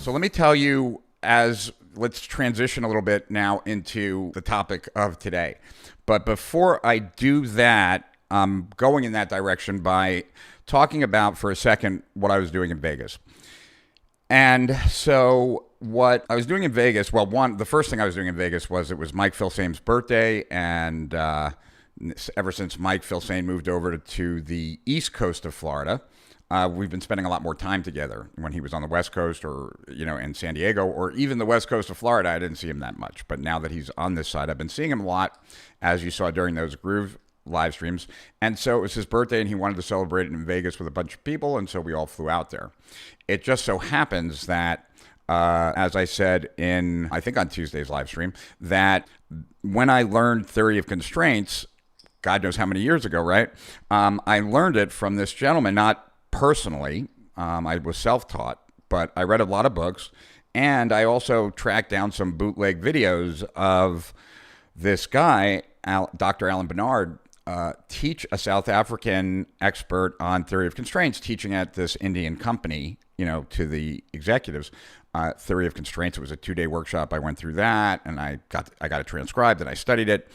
So let me tell you, let's transition a little bit now into the topic of today. But before I do that, I'm going in that direction by talking about for a second what I was doing in Vegas. And so what I was doing in Vegas, well, the first thing I was doing in Vegas was it was Mike Filsame's birthday, and ever since Mike Filsame moved over to the east coast of Florida, we've been spending a lot more time together. When he was on the West Coast or, in San Diego or even the West Coast of Florida, I didn't see him that much. But now that he's on this side, I've been seeing him a lot, as you saw during those Groove live streams. And so it was his birthday and he wanted to celebrate it in Vegas with a bunch of people. And so we all flew out there. It just so happens that, as I said I think on Tuesday's live stream, that when I learned Theory of Constraints, God knows how many years ago, right? I learned it from this gentleman, not personally. I was self-taught, but I read a lot of books, and I also tracked down some bootleg videos of this guy, Dr. Alan Bernard, teach a South African expert on Theory of Constraints, teaching at this Indian company, to the executives. Theory of Constraints, it was a 2-day workshop. I went through that, and I got it transcribed, and I studied it,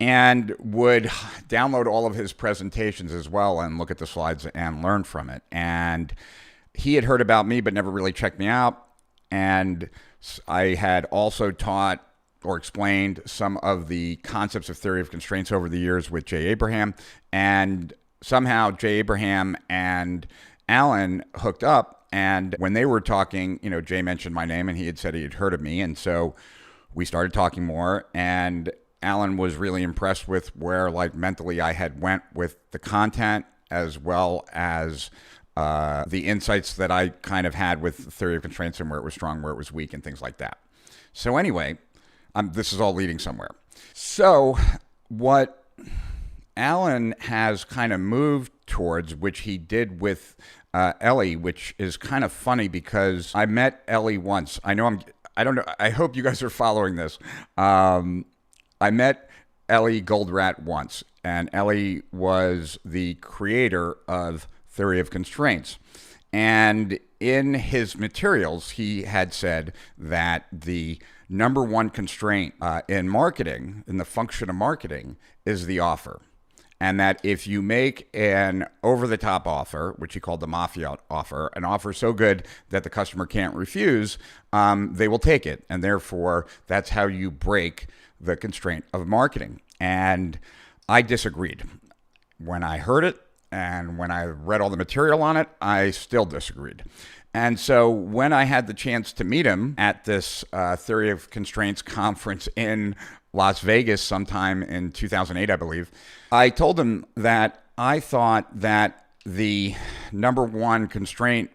and would download all of his presentations as well and look at the slides and learn from it. And he had heard about me but never really checked me out. And I had also taught or explained some of the concepts of Theory of Constraints over the years with Jay Abraham. And somehow Jay Abraham and Alan hooked up. And when they were talking, Jay mentioned my name and he had said he had heard of me. And so we started talking more, and Alan was really impressed with where, mentally I had went with the content, as well as the insights that I kind of had with the Theory of Constraints and where it was strong, where it was weak, and things like that. So anyway, this is all leading somewhere. So what Alan has kind of moved towards, which he did with Ellie, which is kind of funny because I met Ellie once. I don't know. I hope you guys are following this. I met Ellie Goldratt once, and Ellie was the creator of Theory of Constraints. And in his materials, he had said that the number one constraint in marketing, in the function of marketing, is the offer. And that if you make an over-the-top offer, which he called the mafia offer, an offer so good that the customer can't refuse, they will take it. And therefore, that's how you break the constraint of marketing. And I disagreed. When I heard it and when I read all the material on it, I still disagreed. And so when I had the chance to meet him at this Theory of Constraints conference in Las Vegas sometime in 2008, I believe, I told him that I thought that the number one constraint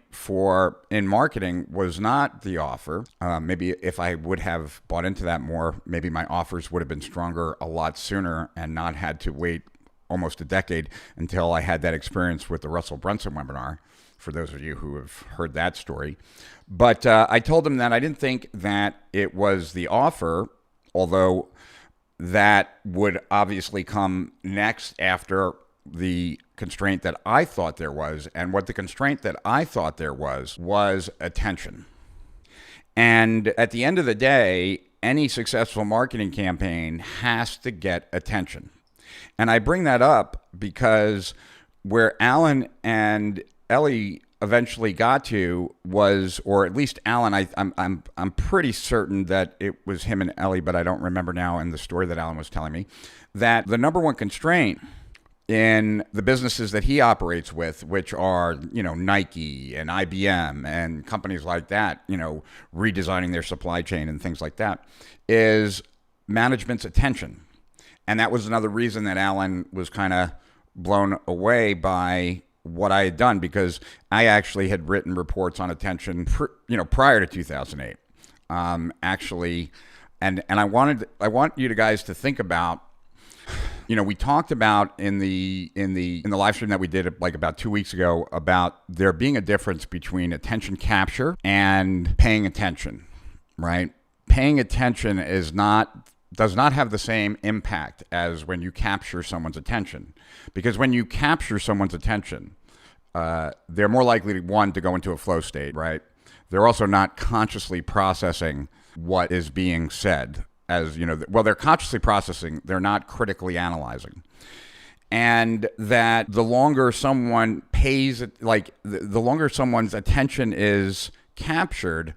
in marketing was not the offer. Maybe if I would have bought into that more, maybe my offers would have been stronger a lot sooner and not had to wait almost a decade until I had that experience with the Russell Brunson webinar, for those of you who have heard that story. But I told him that I didn't think that it was the offer, although that would obviously come next after the constraint that I thought there was. And what the constraint that I thought there was attention. And at the end of the day, any successful marketing campaign has to get attention. And I bring that up because where Alan and Ellie eventually got to was, or at least Alan, I'm pretty certain that it was him and Ellie, but I don't remember now in the story that Alan was telling me, that the number one constraint in the businesses that he operates with, which are, Nike and IBM and companies like that, redesigning their supply chain and things like that, is management's attention. And that was another reason that Alan was kind of blown away by what I had done, because I actually had written reports on attention, prior to 2008. Actually, and I want you guys to think about, we talked about in the live stream that we did like about 2 weeks ago about there being a difference between attention capture and paying attention, right? Paying attention does not have the same impact as when you capture someone's attention. Because when you capture someone's attention, they're more likely to go into a flow state, right? they're also not consciously processing what is being said. As you know, well, they're consciously processing, they're not critically analyzing. And that the longer someone pays, like the longer someone's attention is captured,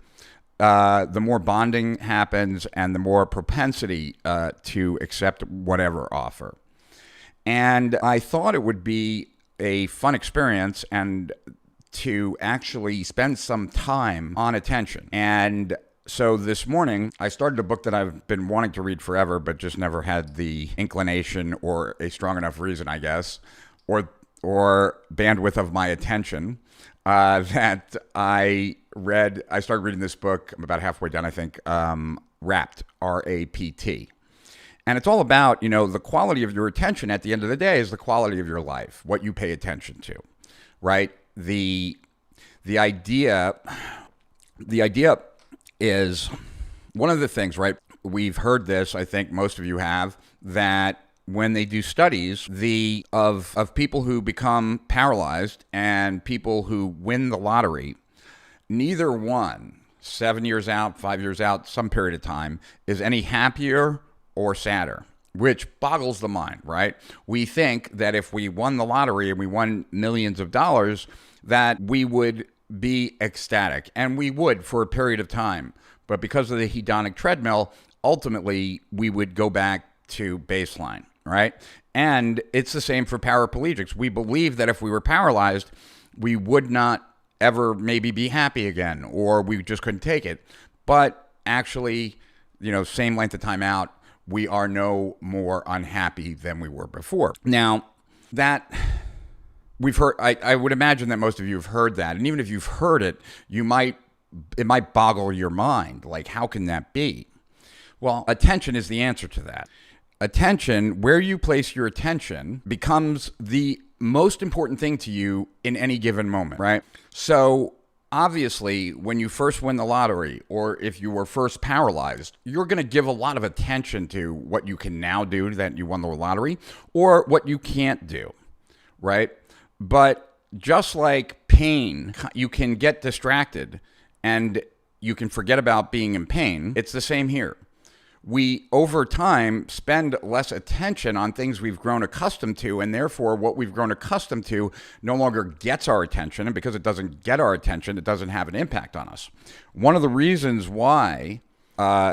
the more bonding happens and the more propensity to accept whatever offer. And I thought it would be a fun experience and to actually spend some time on attention. And so this morning, I started a book that I've been wanting to read forever, but just never had the inclination or a strong enough reason, I guess, or bandwidth of my attention, that I read. I started reading this book. I'm about halfway done, I think. Rapt, R-A-P-T. And it's all about, the quality of your attention at the end of the day is the quality of your life, what you pay attention to, right? The idea is one of the things, right? We've heard this, I think most of you have, that when they do studies of people who become paralyzed and people who win the lottery, neither one, 7 years out, 5 years out, some period of time, is any happier or sadder, which boggles the mind, right? We think that if we won the lottery and we won millions of dollars, that we would be ecstatic, and we would for a period of time. But because of the hedonic treadmill, ultimately we would go back to baseline, right? And it's the same for paraplegics. We believe that if we were paralyzed, we would not ever maybe be happy again, or we just couldn't take it. But actually, same length of time out, we are no more unhappy than we were before. Now, that we've heard, I would imagine that most of you have heard that. And even if you've heard it, it might boggle your mind. Like, how can that be? Well, attention is the answer to that. Attention, where you place your attention, becomes the most important thing to you in any given moment, right? So obviously, when you first win the lottery, or if you were first paralyzed, you're going to give a lot of attention to what you can now do that you won the lottery, or what you can't do, right? But just like pain, you can get distracted and you can forget about being in pain. It's the same here. We, over time, spend less attention on things we've grown accustomed to, and therefore what we've grown accustomed to no longer gets our attention, and because it doesn't get our attention, it doesn't have an impact on us. One of the reasons why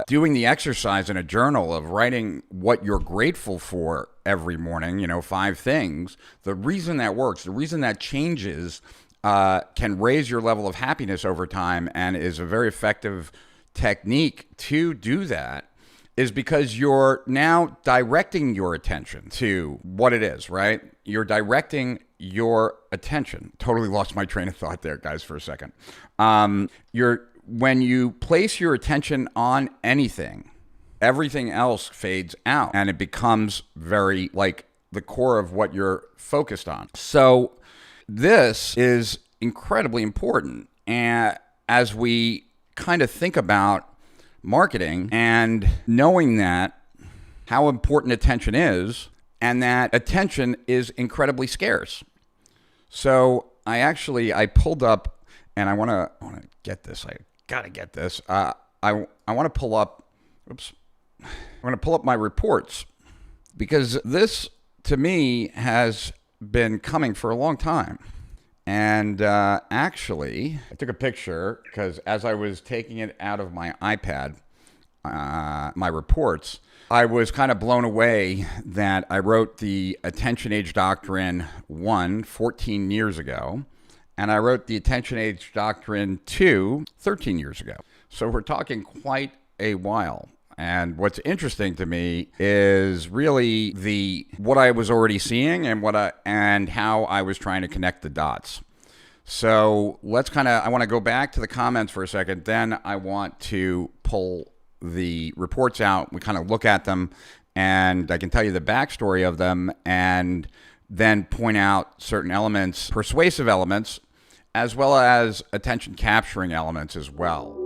doing the exercise in a journal of writing what you're grateful for every morning, 5 things, the reason that works, the reason that changes, can raise your level of happiness over time and is a very effective technique to do that, is because you're now directing your attention to what it is, right? You're directing your attention. Totally lost my train of thought there, guys, for a second. When you place your attention on anything, everything else fades out and it becomes very like the core of what you're focused on. So this is incredibly important. And as we kind of think about marketing and knowing that how important attention is, and that attention is incredibly scarce. So I pulled up, and I want to get this. I gotta get this. I want to pull up. Oops. I'm going to pull up my reports, because this to me has been coming for a long time. And actually, I took a picture because as I was taking it out of my iPad, my reports, I was kind of blown away that I wrote the Attention Age Doctrine 1 14 years ago, and I wrote the Attention Age Doctrine 2 13 years ago. So we're talking quite a while. And what's interesting to me is really what I was already seeing and how I was trying to connect the dots. So I want to go back to the comments for a second. Then I want to pull the reports out. We kind of look at them, and I can tell you the backstory of them, and then point out certain elements, persuasive elements, as well as attention capturing elements as well.